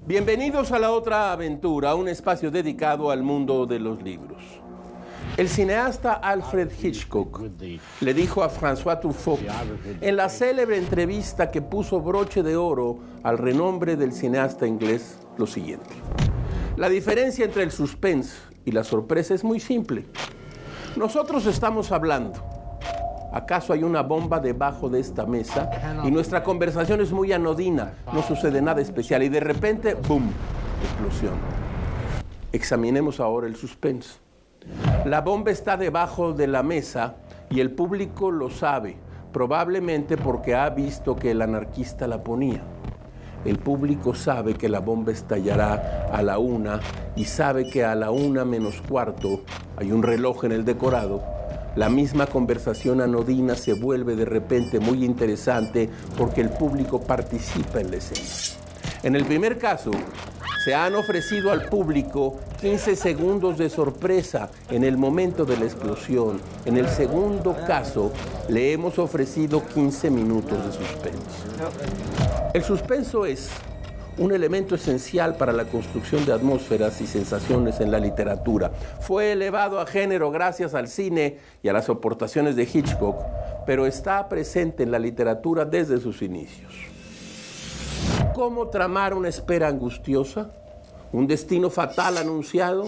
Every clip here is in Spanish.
Bienvenidos a La Otra Aventura, un espacio dedicado al mundo de los libros. El cineasta Alfred Hitchcock le dijo a François Truffaut en la célebre entrevista que puso broche de oro al renombre del cineasta inglés lo siguiente: la diferencia entre el suspense y la sorpresa es muy simple. Nosotros estamos hablando. ¿Acaso hay una bomba debajo de esta mesa? Y nuestra conversación es muy anodina, no sucede nada especial y de repente, ¡boom!, explosión. Examinemos ahora el suspense. La bomba está debajo de la mesa y el público lo sabe, probablemente porque ha visto que el anarquista la ponía. El público sabe que la bomba estallará a la 1 y sabe que a la 1:15 hay un reloj en el decorado. La misma conversación anodina se vuelve de repente muy interesante porque el público participa en la escena. En el primer caso, se han ofrecido al público 15 segundos de sorpresa en el momento de la explosión. En el segundo caso, le hemos ofrecido 15 minutos de suspenso. El suspenso es un elemento esencial para la construcción de atmósferas y sensaciones en la literatura. Fue elevado a género gracias al cine y a las aportaciones de Hitchcock, pero está presente en la literatura desde sus inicios. ¿Cómo tramar una espera angustiosa? ¿Un destino fatal anunciado?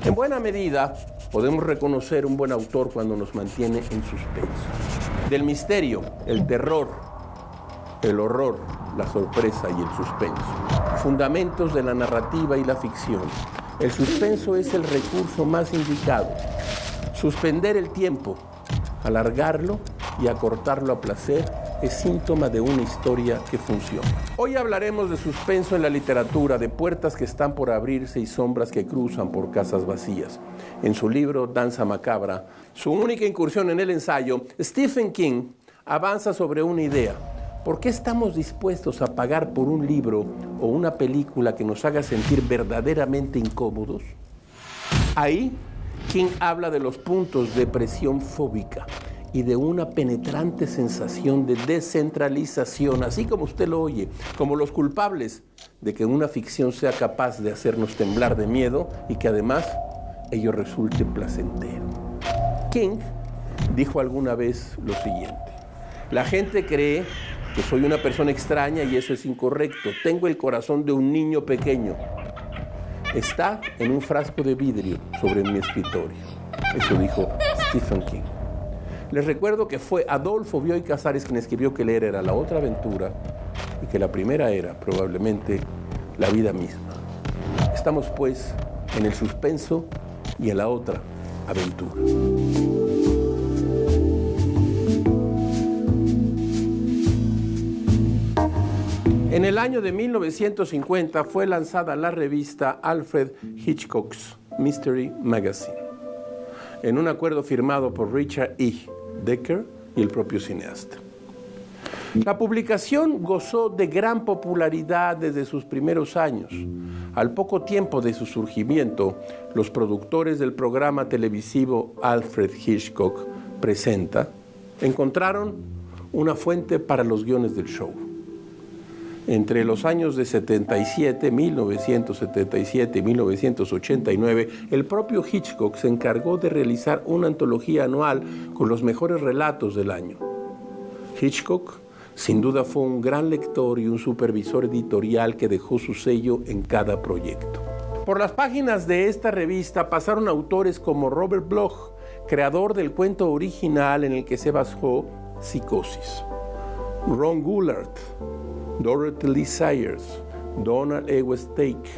En buena medida, podemos reconocer un buen autor cuando nos mantiene en suspenso. Del misterio, el terror, el horror, la sorpresa y el suspenso. Fundamentos de la narrativa y la ficción. El suspenso es el recurso más indicado. Suspender el tiempo, alargarlo y acortarlo a placer es síntoma de una historia que funciona. Hoy hablaremos de suspenso en la literatura, de puertas que están por abrirse y sombras que cruzan por casas vacías. En su libro Danza Macabra, su única incursión en el ensayo, Stephen King avanza sobre una idea. ¿Por qué estamos dispuestos a pagar por un libro o una película que nos haga sentir verdaderamente incómodos? Ahí, King habla de los puntos de presión fóbica y de una penetrante sensación de descentralización, así como usted lo oye, como los culpables de que una ficción sea capaz de hacernos temblar de miedo y que además ello resulte placentero. King dijo alguna vez lo siguiente: la gente cree que soy una persona extraña y eso es incorrecto. Tengo el corazón de un niño pequeño. Está en un frasco de vidrio sobre mi escritorio. Eso dijo Stephen King. Les recuerdo que fue Adolfo Bioy Casares quien escribió que leer era la otra aventura y que la primera era probablemente la vida misma. Estamos pues en el suspenso y en la otra aventura. En el año de 1950 fue lanzada la revista Alfred Hitchcock's Mystery Magazine, en un acuerdo firmado por Richard E. Decker y el propio cineasta. La publicación gozó de gran popularidad desde sus primeros años. Al poco tiempo de su surgimiento, los productores del programa televisivo Alfred Hitchcock Presenta encontraron una fuente para los guiones del show. Entre los años de 1977 y 1989, el propio Hitchcock se encargó de realizar una antología anual con los mejores relatos del año. Hitchcock, sin duda, fue un gran lector y un supervisor editorial que dejó su sello en cada proyecto. Por las páginas de esta revista pasaron autores como Robert Bloch, creador del cuento original en el que se basó Psicosis, Ron Goulart, Dorothy Lee Sayers, Donald E. Westlake,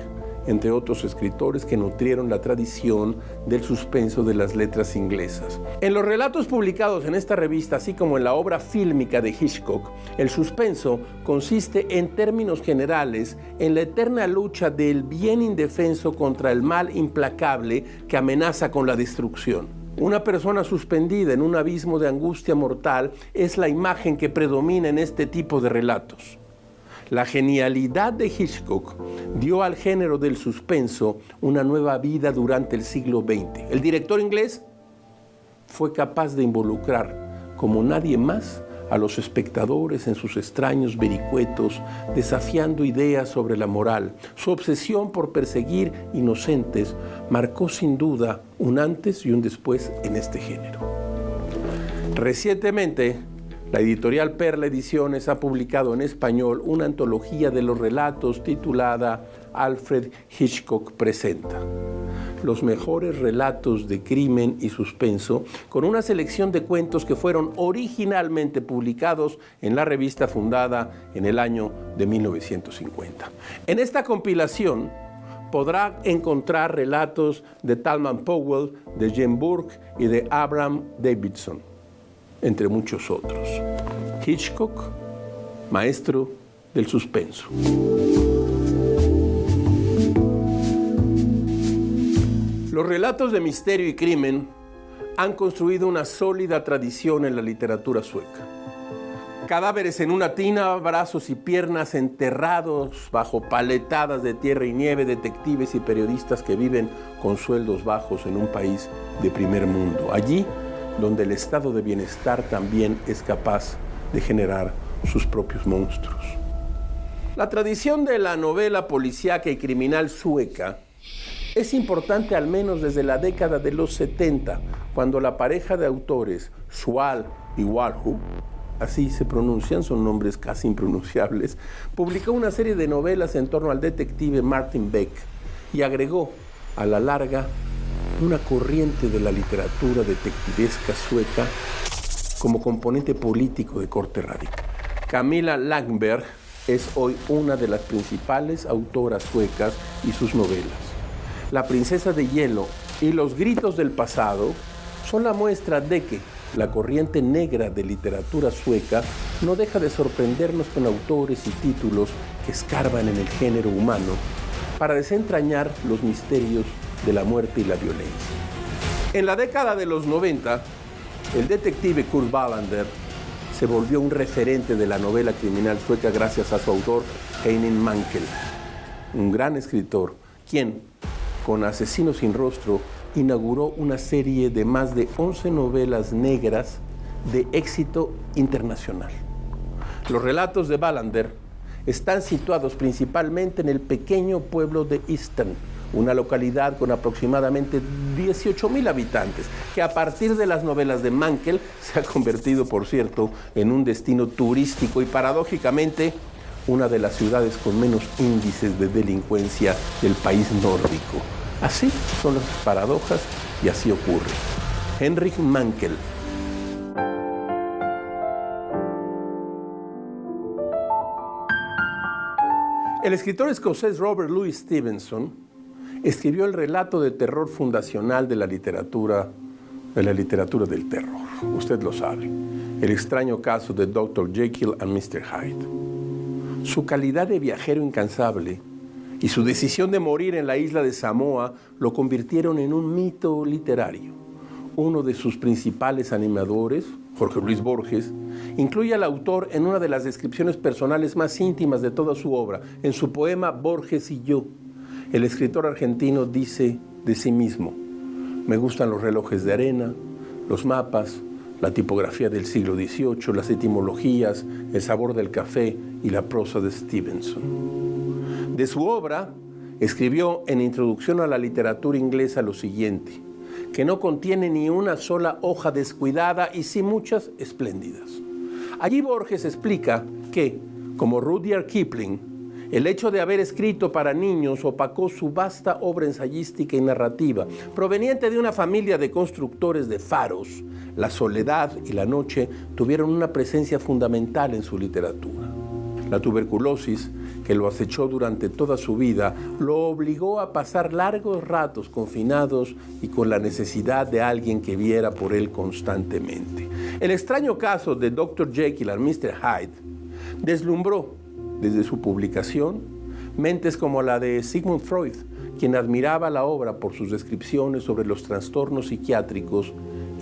entre otros escritores que nutrieron la tradición del suspenso de las letras inglesas. En los relatos publicados en esta revista, así como en la obra fílmica de Hitchcock, el suspenso consiste en términos generales en la eterna lucha del bien indefenso contra el mal implacable que amenaza con la destrucción. Una persona suspendida en un abismo de angustia mortal es la imagen que predomina en este tipo de relatos. La genialidad de Hitchcock dio al género del suspenso una nueva vida durante el siglo XX. El director inglés fue capaz de involucrar, como nadie más, a los espectadores en sus extraños vericuetos, desafiando ideas sobre la moral. Su obsesión por perseguir inocentes marcó sin duda un antes y un después en este género. Recientemente, la editorial Perla Ediciones ha publicado en español una antología de los relatos titulada Alfred Hitchcock presenta. Los mejores relatos de crimen y suspenso, con una selección de cuentos que fueron originalmente publicados en la revista fundada en el año de 1950. En esta compilación podrá encontrar relatos de Talman Powell, de Jane Burke y de Abraham Davidson, entre muchos otros. Hitchcock, maestro del suspenso. Los relatos de misterio y crimen han construido una sólida tradición en la literatura sueca. Cadáveres en una tina, brazos y piernas enterrados bajo paletadas de tierra y nieve, detectives y periodistas que viven con sueldos bajos en un país de primer mundo. Allí donde el estado de bienestar también es capaz de generar sus propios monstruos. La tradición de la novela policíaca y criminal sueca es importante al menos desde la década de los 70, cuando la pareja de autores, Sual y Walhu, así se pronuncian, son nombres casi impronunciables, publicó una serie de novelas en torno al detective Martin Beck y agregó a la larga una corriente de la literatura detectivesca sueca como componente político de corte radical. Camilla Läckberg es hoy una de las principales autoras suecas y sus novelas. La princesa de hielo y Los gritos del pasado son la muestra de que la corriente negra de literatura sueca no deja de sorprendernos con autores y títulos que escarban en el género humano para desentrañar los misterios de la muerte y la violencia. En la década de los 90, el detective Kurt Wallander se volvió un referente de la novela criminal sueca gracias a su autor Henning Mankell, un gran escritor, quien, con Asesino sin rostro, inauguró una serie de más de 11 novelas negras de éxito internacional. Los relatos de Wallander están situados principalmente en el pequeño pueblo de Easton, una localidad con aproximadamente 18,000 habitantes, que a partir de las novelas de Mankell se ha convertido, por cierto, en un destino turístico y paradójicamente una de las ciudades con menos índices de delincuencia del país nórdico. Así son las paradojas y así ocurre. Henrik Mankell. El escritor escocés Robert Louis Stevenson escribió el relato de terror fundacional de la literatura del terror. Usted lo sabe. El extraño caso de Dr. Jekyll and Mr. Hyde. Su calidad de viajero incansable y su decisión de morir en la isla de Samoa lo convirtieron en un mito literario. Uno de sus principales animadores, Jorge Luis Borges, incluye al autor en una de las descripciones personales más íntimas de toda su obra, en su poema Borges y yo. El escritor argentino dice de sí mismo: me gustan los relojes de arena, los mapas, la tipografía del siglo XVIII, las etimologías, el sabor del café y la prosa de Stevenson. De su obra, escribió en Introducción a la literatura inglesa lo siguiente: que no contiene ni una sola hoja descuidada y sí muchas espléndidas. Allí Borges explica que, como Rudyard Kipling, el hecho de haber escrito para niños opacó su vasta obra ensayística y narrativa. Proveniente de una familia de constructores de faros, la soledad y la noche tuvieron una presencia fundamental en su literatura. La tuberculosis, que lo acechó durante toda su vida, lo obligó a pasar largos ratos confinados y con la necesidad de alguien que viera por él constantemente. El extraño caso de Dr. Jekyll and Mr. Hyde deslumbró, desde su publicación, mentes como la de Sigmund Freud, quien admiraba la obra por sus descripciones sobre los trastornos psiquiátricos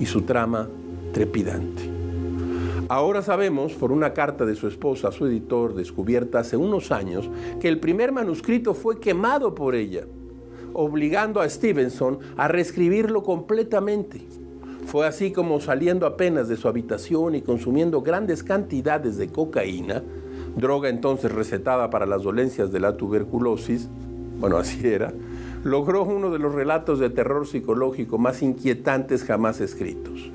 y su trama trepidante. Ahora sabemos, por una carta de su esposa a su editor, descubierta hace unos años, que el primer manuscrito fue quemado por ella, obligando a Stevenson a reescribirlo completamente. Fue así como, saliendo apenas de su habitación y consumiendo grandes cantidades de cocaína, droga entonces recetada para las dolencias de la tuberculosis, bueno, así era, logró uno de los relatos de terror psicológico más inquietantes jamás escritos.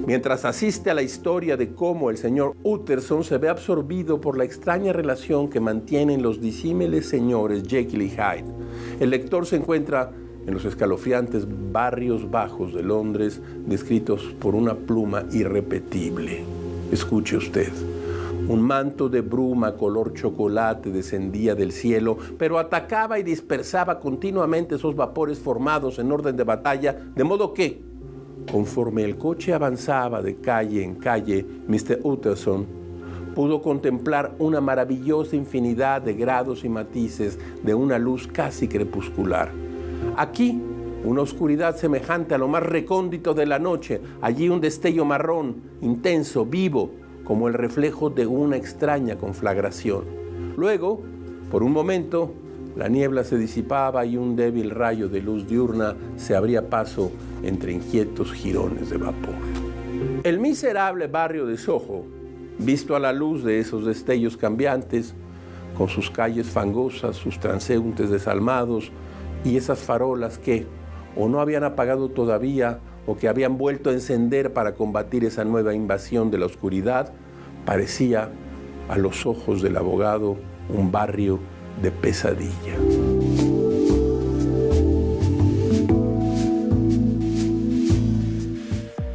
Mientras asiste a la historia de cómo el señor Utterson se ve absorbido por la extraña relación que mantienen los disímiles señores Jekyll y Hyde, el lector se encuentra en los escalofriantes barrios bajos de Londres, descritos por una pluma irrepetible. Escuche usted. Un manto de bruma color chocolate descendía del cielo, pero atacaba y dispersaba continuamente esos vapores formados en orden de batalla, de modo que, conforme el coche avanzaba de calle en calle, Mr. Utterson pudo contemplar una maravillosa infinidad de grados y matices de una luz casi crepuscular. Aquí, una oscuridad semejante a lo más recóndito de la noche, allí un destello marrón, intenso, vivo, como el reflejo de una extraña conflagración. Luego, por un momento, la niebla se disipaba y un débil rayo de luz diurna se abría paso entre inquietos jirones de vapor. El miserable barrio de Soho, visto a la luz de esos destellos cambiantes, con sus calles fangosas, sus transeúntes desalmados y esas farolas que o no habían apagado todavía o que habían vuelto a encender para combatir esa nueva invasión de la oscuridad, parecía a los ojos del abogado un barrio de pesadilla.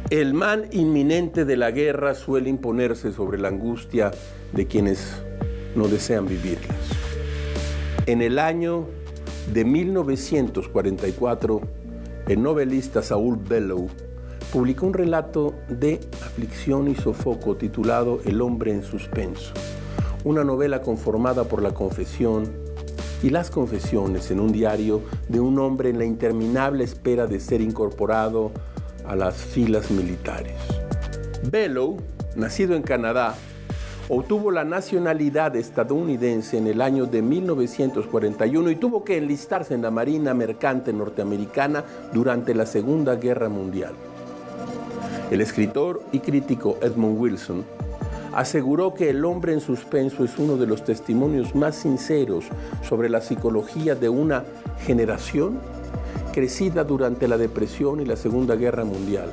El mal inminente de la guerra suele imponerse sobre la angustia de quienes no desean vivirlas. En el año de 1944, el novelista Saul Bellow publicó un relato de aflicción y sofoco titulado El hombre en suspenso, una novela conformada por la confesión y las confesiones en un diario de un hombre en la interminable espera de ser incorporado a las filas militares. Bellow, nacido en Canadá, obtuvo la nacionalidad estadounidense en el año de 1941 y tuvo que enlistarse en la Marina Mercante norteamericana durante la Segunda Guerra Mundial. El escritor y crítico Edmund Wilson aseguró que El hombre en suspenso es uno de los testimonios más sinceros sobre la psicología de una generación crecida durante la Depresión y la Segunda Guerra Mundial.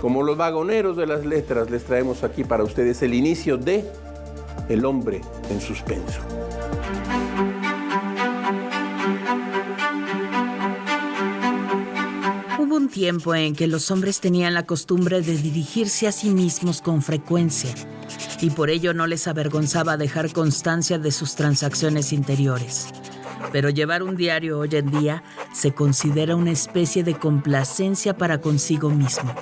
Como los vagoneros de las letras, les traemos aquí para ustedes el inicio de El hombre en suspenso. Hubo un tiempo en que los hombres tenían la costumbre de dirigirse a sí mismos con frecuencia y por ello no les avergonzaba dejar constancia de sus transacciones interiores. Pero llevar un diario hoy en día se considera una especie de complacencia para consigo mismo,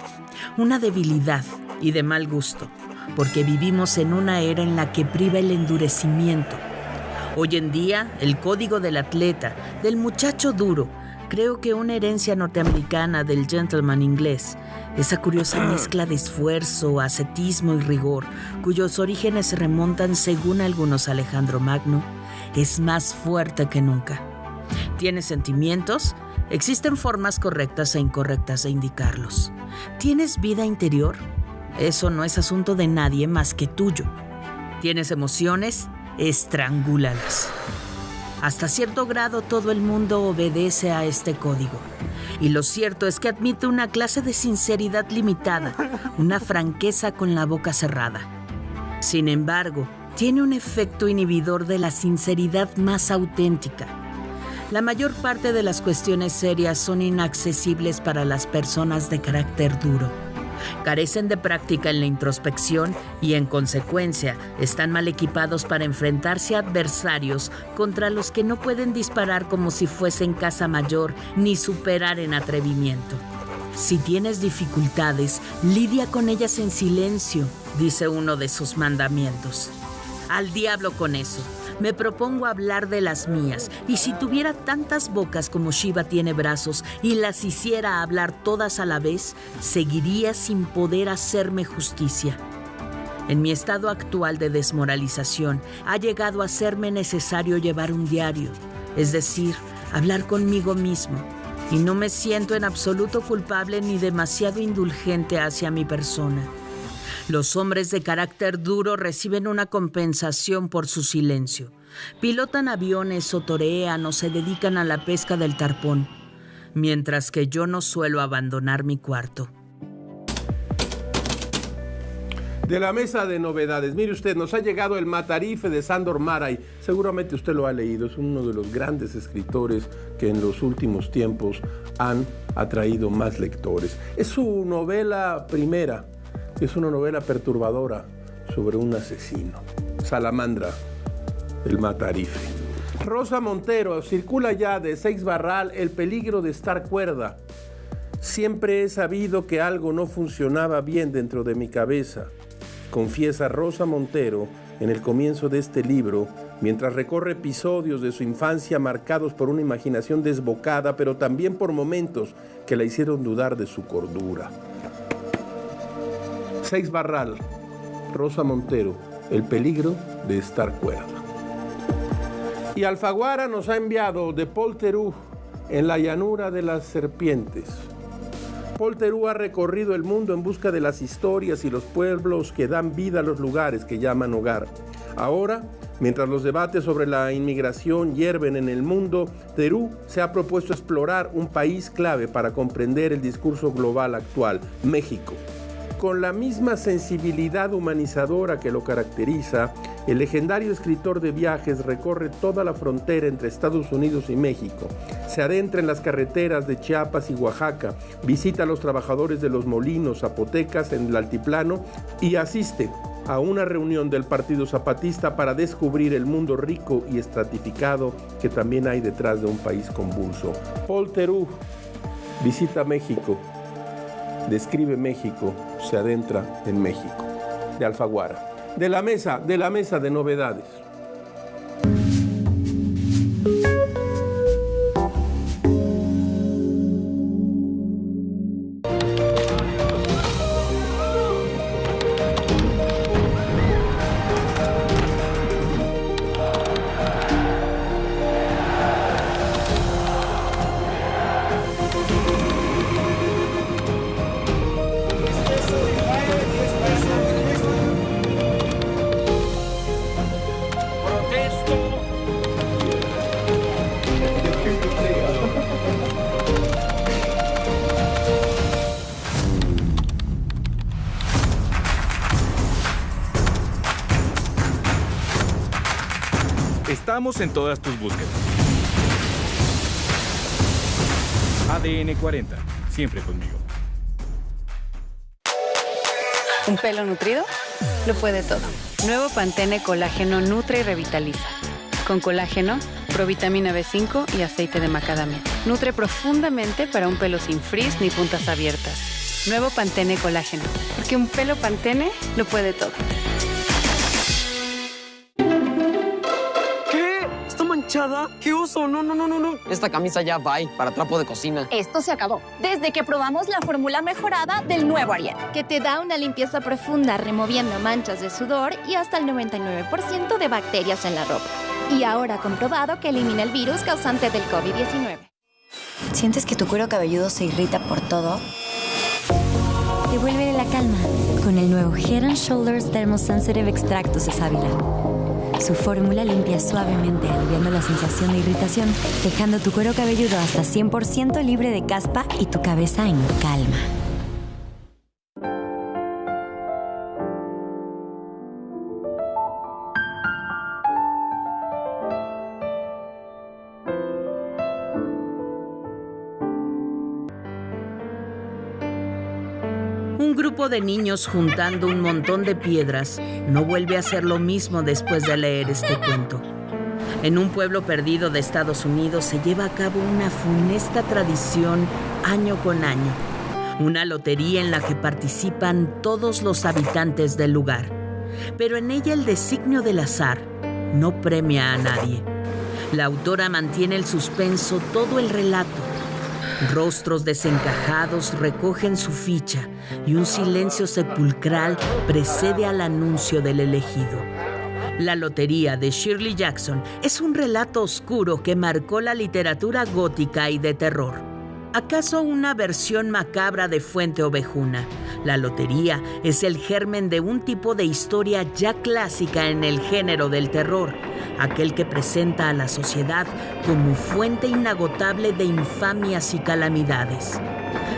una debilidad y de mal gusto, porque vivimos en una era en la que priva el endurecimiento. Hoy en día, el código del atleta, del muchacho duro, creo que una herencia norteamericana del gentleman inglés, esa curiosa mezcla de esfuerzo, ascetismo y rigor, cuyos orígenes se remontan, según algunos, a Alejandro Magno, es más fuerte que nunca. ¿Tienes sentimientos? Existen formas correctas e incorrectas de indicarlos. ¿Tienes vida interior? Eso no es asunto de nadie más que tuyo. ¿Tienes emociones? Estrangúlalas. Hasta cierto grado todo el mundo obedece a este código. Y lo cierto es que admite una clase de sinceridad limitada, una franqueza con la boca cerrada. Sin embargo, tiene un efecto inhibidor de la sinceridad más auténtica. La mayor parte de las cuestiones serias son inaccesibles para las personas de carácter duro. Carecen de práctica en la introspección y, en consecuencia, están mal equipados para enfrentarse a adversarios contra los que no pueden disparar como si fuesen caza mayor ni superar en atrevimiento. Si tienes dificultades, lidia con ellas en silencio, dice uno de sus mandamientos. Al diablo con eso. Me propongo hablar de las mías, y si tuviera tantas bocas como Shiva tiene brazos y las hiciera hablar todas a la vez, seguiría sin poder hacerme justicia. En mi estado actual de desmoralización, ha llegado a serme necesario llevar un diario, es decir, hablar conmigo mismo, y no me siento en absoluto culpable ni demasiado indulgente hacia mi persona. Los hombres de carácter duro reciben una compensación por su silencio. Pilotan aviones o torean o se dedican a la pesca del tarpón, mientras que yo no suelo abandonar mi cuarto. De la mesa de novedades, mire usted, nos ha llegado el Matarife de Sándor Márai. Seguramente usted lo ha leído, es uno de los grandes escritores que en los últimos tiempos han atraído más lectores. Es su novela primera, es una novela perturbadora sobre un asesino, Salamandra, el Matarife. Rosa Montero, circula ya de Seix Barral El peligro de estar cuerda. Siempre he sabido que algo no funcionaba bien dentro de mi cabeza, confiesa Rosa Montero en el comienzo de este libro, mientras recorre episodios de su infancia marcados por una imaginación desbocada, pero también por momentos que la hicieron dudar de su cordura. Seix Barral, Rosa Montero, El peligro de estar cuerda. Y Alfaguara nos ha enviado de Paul Theroux, En la llanura de las serpientes. Paul Theroux ha recorrido el mundo en busca de las historias y los pueblos que dan vida a los lugares que llaman hogar. Ahora, mientras los debates sobre la inmigración hierven en el mundo, Theroux se ha propuesto explorar un país clave para comprender el discurso global actual, México. Con la misma sensibilidad humanizadora que lo caracteriza, el legendario escritor de viajes recorre toda la frontera entre Estados Unidos y México, se adentra en las carreteras de Chiapas y Oaxaca, visita a los trabajadores de los molinos zapotecas en el altiplano y asiste a una reunión del Partido Zapatista para descubrir el mundo rico y estratificado que también hay detrás de un país convulso. Paul Theroux visita México, describe México, se adentra en México. De Alfaguara. De la mesa de novedades. Estamos en todas tus búsquedas. ADN 40, siempre conmigo. ¿Un pelo nutrido? Lo puede todo. Nuevo Pantene Colágeno nutre y revitaliza. Con colágeno, provitamina B5 y aceite de macadamia. Nutre profundamente para un pelo sin frizz ni puntas abiertas. Nuevo Pantene Colágeno, porque un pelo Pantene lo puede todo. ¡Qué oso! No. Esta camisa ya va para trapo de cocina. Esto se acabó desde que probamos la fórmula mejorada del nuevo Ariel, que te da una limpieza profunda removiendo manchas de sudor y hasta el 99% de bacterias en la ropa. Y ahora comprobado que elimina el virus causante del COVID-19. ¿Sientes que tu cuero cabelludo se irrita por todo? Devuélvele la calma con el nuevo Head & Shoulders Thermosensitive Extractus de Sábila. Su fórmula limpia suavemente, aliviando la sensación de irritación, dejando tu cuero cabelludo hasta 100% libre de caspa y tu cabeza en calma. Un grupo de niños juntando un montón de piedras no vuelve a ser lo mismo después de leer este cuento. En un pueblo perdido de Estados Unidos se lleva a cabo una funesta tradición año con año. Una lotería en la que participan todos los habitantes del lugar. Pero en ella el designio del azar no premia a nadie. La autora mantiene el suspenso todo el relato. Rostros desencajados recogen su ficha y un silencio sepulcral precede al anuncio del elegido. La lotería de Shirley Jackson es un relato oscuro que marcó la literatura gótica y de terror. ¿Acaso una versión macabra de Fuente Ovejuna? La lotería es el germen de un tipo de historia ya clásica en el género del terror, aquel que presenta a la sociedad como fuente inagotable de infamias y calamidades.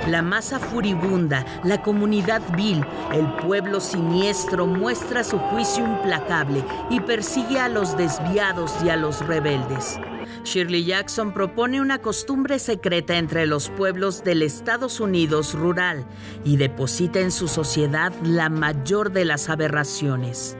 La masa furibunda, la comunidad vil, el pueblo siniestro muestra su juicio implacable y persigue a los desviados y a los rebeldes. Shirley Jackson propone una costumbre secreta entre los pueblos del Estados Unidos rural y deposita en su sociedad la mayor de las aberraciones.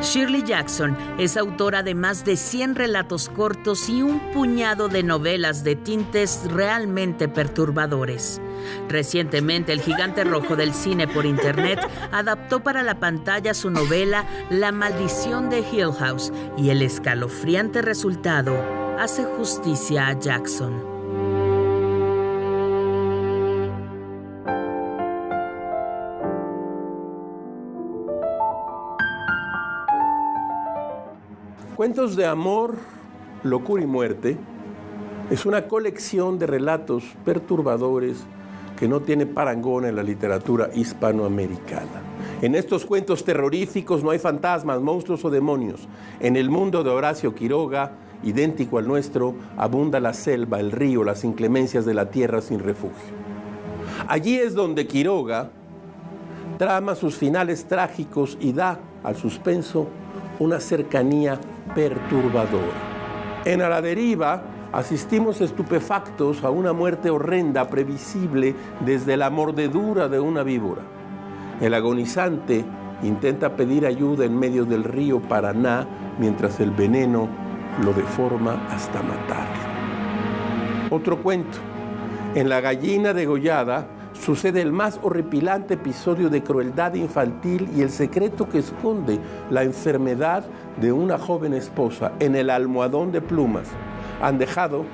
Shirley Jackson es autora de más de 100 relatos cortos y un puñado de novelas de tintes realmente perturbadores. Recientemente, el gigante rojo del cine por internet adaptó para la pantalla su novela La maldición de Hill House, y el escalofriante resultado hace justicia a Jackson. Cuentos de amor, locura y muerte es una colección de relatos perturbadores que no tiene parangón en la literatura hispanoamericana. En estos cuentos terroríficos no hay fantasmas, monstruos o demonios. En el mundo de Horacio Quiroga, idéntico al nuestro, abunda la selva, el río, las inclemencias de la tierra sin refugio. Allí es donde Quiroga trama sus finales trágicos y da al suspenso una cercanía perturbadora. En A la deriva asistimos estupefactos a una muerte horrenda, previsible desde la mordedura de una víbora. El agonizante intenta pedir ayuda en medio del río Paraná, mientras el veneno lo deforma hasta matarlo. Otro cuento. En La gallina degollada sucede el más horripilante episodio de crueldad infantil y el secreto que esconde la enfermedad de una joven esposa. En El almohadón de plumas han dejado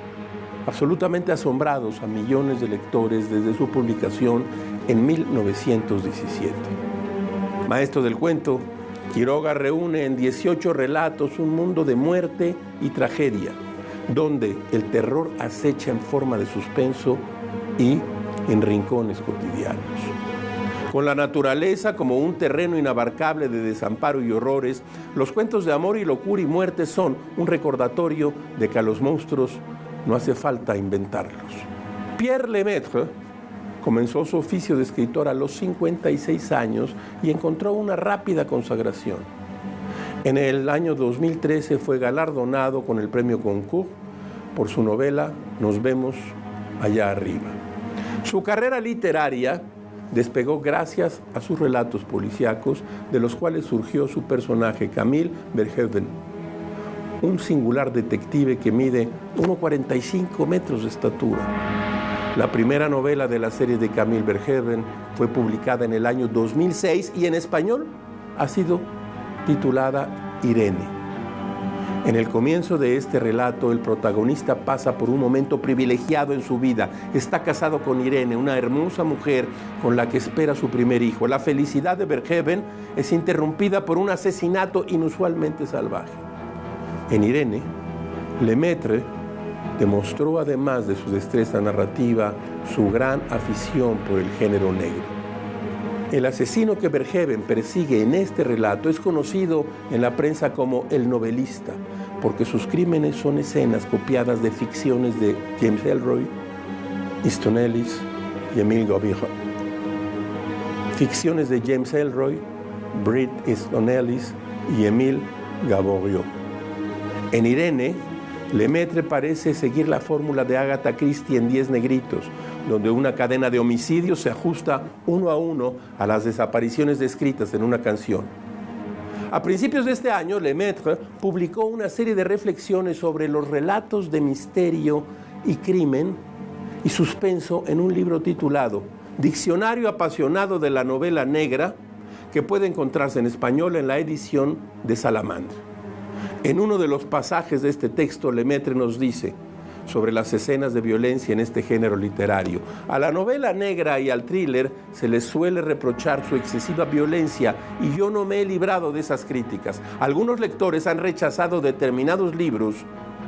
absolutamente asombrados a millones de lectores desde su publicación en 1917. Maestro del cuento, Quiroga reúne en 18 relatos un mundo de muerte y tragedia, donde el terror acecha en forma de suspenso y en rincones cotidianos. Con la naturaleza como un terreno inabarcable de desamparo y horrores, los cuentos de amor y locura y muerte son un recordatorio de que a los monstruos no hace falta inventarlos. Pierre Lemaitre comenzó su oficio de escritor a los 56 años y encontró una rápida consagración. En el año 2013 fue galardonado con el premio Goncourt por su novela Nos vemos allá arriba. Su carrera literaria despegó gracias a sus relatos policíacos, de los cuales surgió su personaje Camille Verhoeven, un singular detective que mide 1,45 metros de estatura. La primera novela de la serie de Camille Verhoeven fue publicada en el año 2006 y en español ha sido titulada Irene. En el comienzo de este relato, el protagonista pasa por un momento privilegiado en su vida. Está casado con Irene, una hermosa mujer con la que espera su primer hijo. La felicidad de Verhoeven es interrumpida por un asesinato inusualmente salvaje. En Irene, Lemaitre demostró, además de su destreza narrativa, su gran afición por el género negro. El asesino que Verhoeven persigue en este relato es conocido en la prensa como el novelista, porque sus crímenes son escenas copiadas de ficciones de James Ellroy, Easton Ellis y Émile Gauvain. Ficciones de James Ellroy, Bret Easton Ellis y Émile Gauvain. En Irene, Lemaitre parece seguir la fórmula de Agatha Christie en 10 negritos, donde una cadena de homicidios se ajusta uno a uno a las desapariciones descritas en una canción. A principios de este año, Lemaitre publicó una serie de reflexiones sobre los relatos de misterio y crimen y suspenso en un libro titulado Diccionario apasionado de la novela negra, que puede encontrarse en español en la edición de Salamandra. En uno de los pasajes de este texto, Lemaitre nos dice sobre las escenas de violencia en este género literario: a la novela negra y al thriller se les suele reprochar su excesiva violencia y yo no me he librado de esas críticas. Algunos lectores han rechazado determinados libros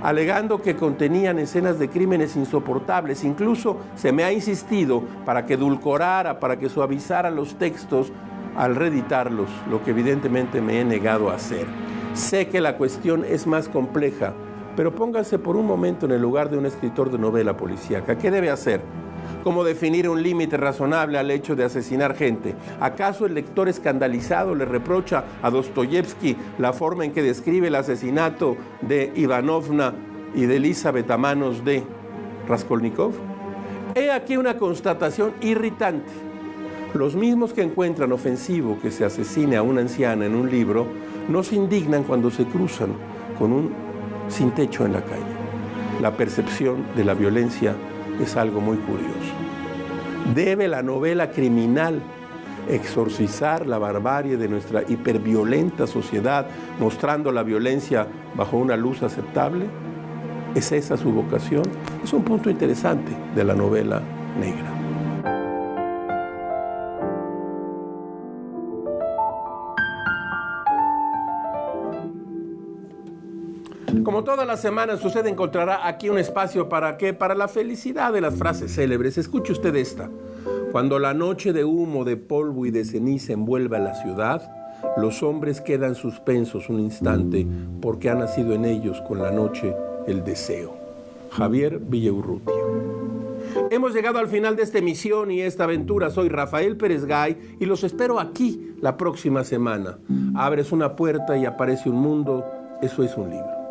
alegando que contenían escenas de crímenes insoportables. Incluso se me ha insistido para que edulcorara, para que suavizara los textos al reeditarlos, lo que evidentemente me he negado a hacer. Sé que la cuestión es más compleja, pero pónganse por un momento en el lugar de un escritor de novela policíaca. ¿Qué debe hacer? ¿Cómo definir un límite razonable al hecho de asesinar gente? ¿Acaso el lector escandalizado le reprocha a Dostoyevsky la forma en que describe el asesinato de Ivanovna y de Elizabeth a manos de Raskolnikov? He aquí una constatación irritante. Los mismos que encuentran ofensivo que se asesine a una anciana en un libro no se indignan cuando se cruzan con un sin techo en la calle. La percepción de la violencia es algo muy curioso. ¿Debe la novela criminal exorcizar la barbarie de nuestra hiperviolenta sociedad, mostrando la violencia bajo una luz aceptable? ¿Es esa su vocación? Es un punto interesante de la novela negra. Como todas las semanas, usted encontrará aquí un espacio para ¿qué? Para la felicidad de las frases célebres. Escuche usted esta. Cuando la noche de humo, de polvo y de ceniza envuelve a la ciudad, los hombres quedan suspensos un instante porque ha nacido en ellos con la noche el deseo. Javier Villaurrutia. Hemos llegado al final de esta emisión y esta aventura. Soy Rafael Pérez Gay y los espero aquí la próxima semana. Abres una puerta y aparece un mundo. Eso es un libro.